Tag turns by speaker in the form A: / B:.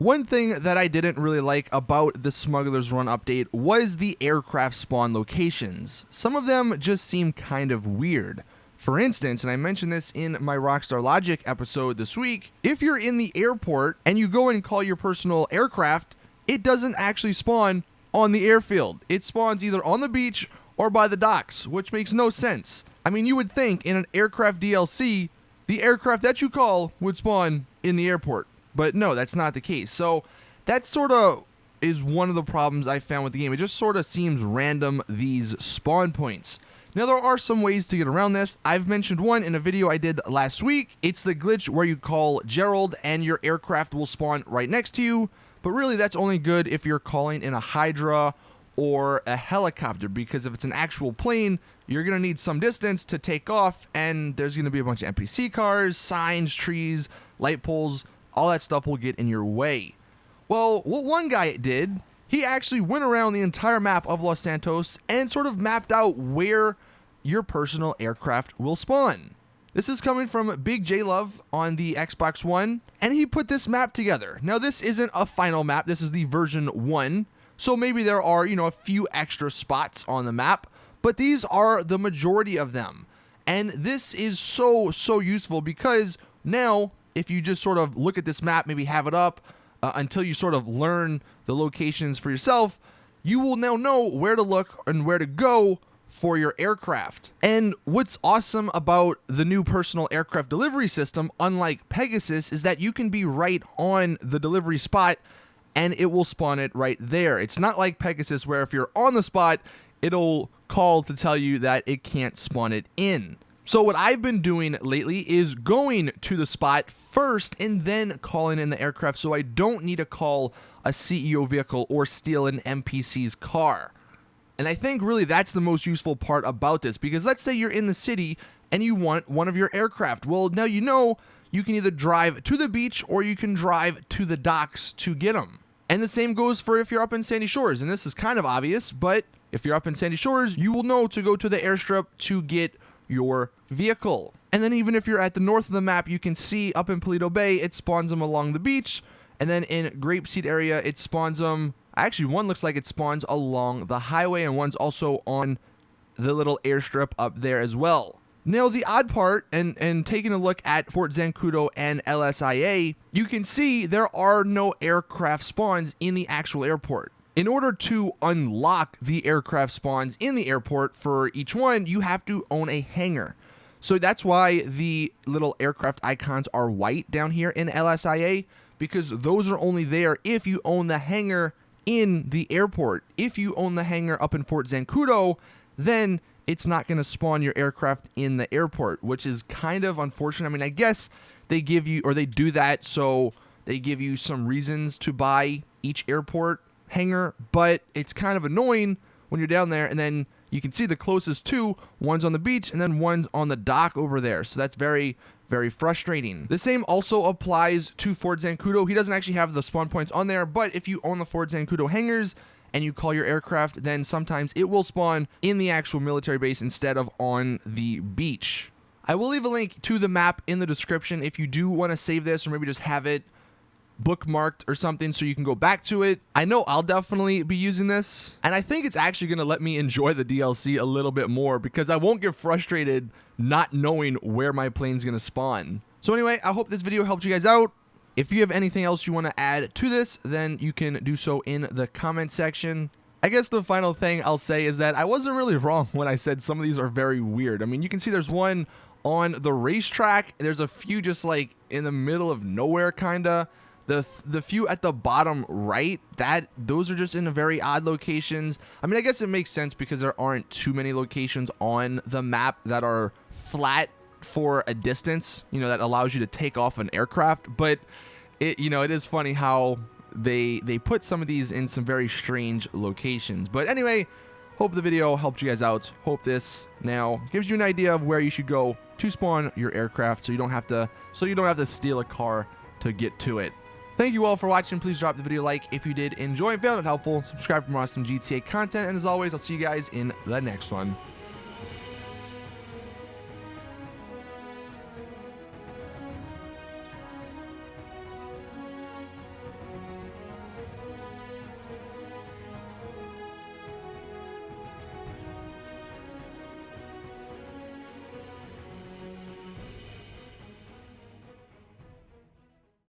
A: One thing that I didn't really like about the Smuggler's Run update was the aircraft spawn locations. Some of them just seem kind of weird. For instance, and I mentioned this in my Rockstar Logic episode this week, if you're in the airport and you go and call your personal aircraft, it doesn't actually spawn on the airfield. It spawns either on the beach or by the docks, which makes no sense. I mean, you would think in an aircraft DLC, the aircraft that you call would spawn in the airport. But no, that's not the case. So that sort of is one of the problems I found with the game. It just sort of seems random, these spawn points. Now, there are some ways to get around this. I've mentioned one in a video I did last week. It's the glitch where you call Gerald and your aircraft will spawn right next to you. But really, that's only good if you're calling in a Hydra or a helicopter, because if it's an actual plane, you're going to need some distance to take off, and there's going to be a bunch of NPC cars, signs, trees, light poles, all that stuff will get in your way. Well, what one guy did, he actually went around the entire map of Los Santos and sort of mapped out where your personal aircraft will spawn. This is coming from Big J Love on the Xbox One, and he put this map together. Now, this isn't a final map. This is the version 1, so maybe there are, a few extra spots on the map, but these are the majority of them. And this is so useful because now, if you just sort of look at this map, maybe have it up until you sort of learn the locations for yourself, you will now know where to look and where to go for your aircraft. And what's awesome about the new personal aircraft delivery system, unlike Pegasus, is that you can be right on the delivery spot and it will spawn it right there. It's not like Pegasus where if you're on the spot, it'll call to tell you that it can't spawn it in. So what I've been doing lately is going to the spot first and then calling in the aircraft, so I don't need to call a CEO vehicle or steal an NPC's car. And I think really that's the most useful part about this, because let's say you're in the city and you want one of your aircraft. Well, now you can either drive to the beach or you can drive to the docks to get them. And the same goes for if you're up in Sandy Shores, and this is kind of obvious, but if you're up in Sandy Shores, you will know to go to the airstrip to get your vehicle. And then even if you're at the north of the map, you can see up in Paleto Bay, it spawns them along the beach. And then in Grapeseed area, it spawns them. Actually, one looks like it spawns along the highway, and one's also on the little airstrip up there as well. Now, the odd part, and taking a look at Fort Zancudo and LSIA, you can see there are no aircraft spawns in the actual airport. In order to unlock the aircraft spawns in the airport for each one, you have to own a hangar. So that's why the little aircraft icons are white down here in LSIA, because those are only there if you own the hangar in the airport. If you own the hangar up in Fort Zancudo, then it's not going to spawn your aircraft in the airport, which is kind of unfortunate. I mean, I guess they give you, or they do that so they give you some reasons to buy each airport hangar, but it's kind of annoying when you're down there and then you can see the closest two, one's on the beach and then one's on the dock over there. So that's very frustrating. The same also applies to Fort Zancudo. He doesn't actually have the spawn points on there, but if you own the Fort Zancudo hangars and you call your aircraft, then sometimes it will spawn in the actual military base instead of on the beach. I will leave a link to the map in the description if you do want to save this, or maybe just have it bookmarked or something so you can go back to it. I know I'll definitely be using this, and I think it's actually going to let me enjoy the DLC a little bit more because I won't get frustrated not knowing where my plane's going to spawn. So anyway, I hope this video helped you guys out. If you have anything else you want to add to this, then you can do so in the comment section. I guess the final thing I'll say is that I wasn't really wrong when I said some of these are very weird. I mean, you can see there's one on the racetrack. There's a few just like in the middle of nowhere kinda. The few at the bottom right, those are just in a very odd locations. I mean, I guess it makes sense because there aren't too many locations on the map that are flat for a distance, that allows you to take off an aircraft. But it is funny how they put some of these in some very strange locations. But anyway, hope the video helped you guys out. Hope this now gives you an idea of where you should go to spawn your aircraft so you don't have to steal a car to get to it. Thank you all for watching. Please drop the video a like if you did enjoy and found it helpful. Subscribe for more awesome GTA content. And as always, I'll see you guys in the next one.